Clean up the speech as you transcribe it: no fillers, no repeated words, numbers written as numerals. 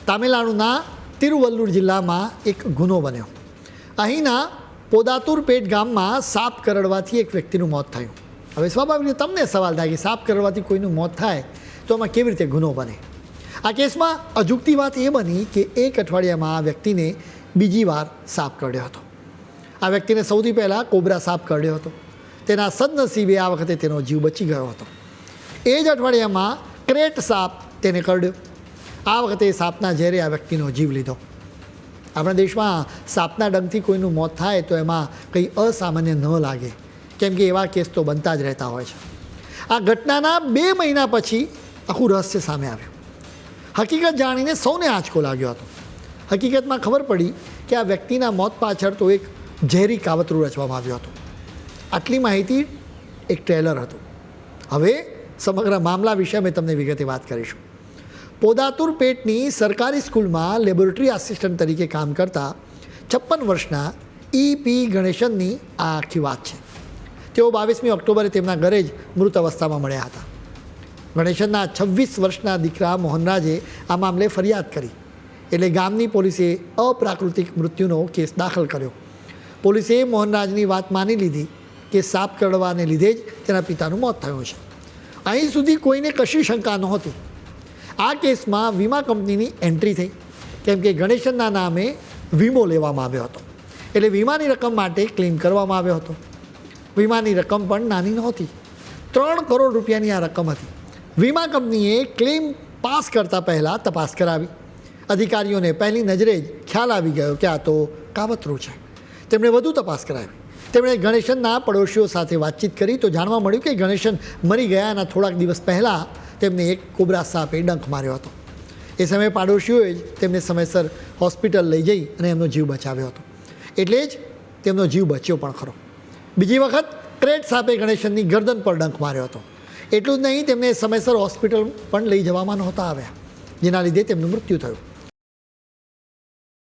તામિલનાડુના તિરુવલ્લુર જિલ્લામાં એક ગુનો બન્યો. અહીંના પોદાતુરપેટ ગામમાં સાપ કરડવાથી એક વ્યક્તિનું મોત થયું. હવે સ્વાભાવિક રીતે તમને સવાલ થાય કે સાપ કરડવાથી કોઈનું મોત થાય તો આમાં કેવી રીતે ગુનો બને. આ કેસમાં અજુગતી વાત એ બની કે એક અઠવાડિયામાં આ વ્યક્તિને બીજી વાર સાપ કરડ્યો હતો. આ વ્યક્તિને સૌથી પહેલાં કોબરા સાપ કરડ્યો હતો. તેના સદનસીબે આ વખતે તેનો જીવ બચી ગયો હતો. એ જ અઠવાડિયામાં ક્રેટ સાપ તેને કરડ્યો. આ વખતે સાપના ઝેરે આ વ્યક્તિનો જીવ લીધો. આપણા દેશમાં સાપના ડંખથી કોઈનું મોત થાય તો એમાં કંઈ અસામાન્ય ન લાગે, કેમ કે એવા કેસ તો બનતા જ રહેતા હોય છે. આ ઘટનાના 2 મહિના પછી આખું રહસ્ય સામે આવ્યું. હકીકત જાણીને સૌને આંચકો લાગ્યો હતો. હકીકતમાં ખબર પડી કે આ વ્યક્તિના મોત પાછળ તો એક ઝેરી કાવતરું રચવામાં આવ્યું હતું. આટલી માહિતી એક ટ્રેલર હતું. હવે સમગ્ર મામલા વિશે અમે તમને વિગતે વાત કરીશું. પોદાતુરપેટની સરકારી સ્કૂલમાં લેબોરેટરી આસિસ્ટન્ટ તરીકે કામ કરતા 56 વર્ષના E.P. ગણેશનની આ આખી વાત છે. તેઓ 22મી ઓક્ટોબરે તેમના ઘરે જ મૃત અવસ્થામાં મળ્યા હતા. ગણેશનના 26 વર્ષના દીકરા મોહનરાજે આ મામલે ફરિયાદ કરી, એટલે ગામની પોલીસે અપ્રાકૃતિક મૃત્યુનો કેસ દાખલ કર્યો. પોલીસે મોહનરાજની વાત માની લીધી કે સાપ કરડવાને લીધે જ તેના પિતાનું મોત થયું છે. અહીં સુધી કોઈને કશી શંકા નહોતી. આ કેસમાં વીમા કંપનીની એન્ટ્રી થઈ, કેમ કે ગણેશનના નામે વીમો લેવામાં આવ્યો હતો, એટલે વીમાની રકમ માટે ક્લેમ કરવામાં આવ્યો હતો. વીમાની રકમ પણ નાની નહોતી, 3 કરોડ રૂપિયાની આ રકમ હતી. વીમા કંપનીએ ક્લેમ પાસ કરતાં પહેલાં તપાસ કરાવી. અધિકારીઓને પહેલી નજરે જ ખ્યાલ આવી ગયો કે આ તો કાવતરું છે. તેમણે વધુ તપાસ કરાવી. તેમણે ગણેશનના પડોશીઓ સાથે વાતચીત કરી તો જાણવા મળ્યું કે ગણેશન મરી ગયાના થોડાક દિવસ પહેલાં તેમને એક કોબરા સાપે ડંખ માર્યો હતો. એ સમયે પાડોશીઓએ જ તેમને સમયસર હોસ્પિટલ લઈ જઈ અને એમનો જીવ બચાવ્યો હતો, એટલે જ તેમનો જીવ બચ્યો પણ ખરો. બીજી વખત ક્રેટ સાપે ગણેશનની ગરદન પર ડંખ માર્યો હતો. એટલું જ નહીં, તેમને સમયસર હોસ્પિટલ પણ લઈ જવામાં નહોતા આવ્યા, જેના લીધે તેમનું મૃત્યુ થયું.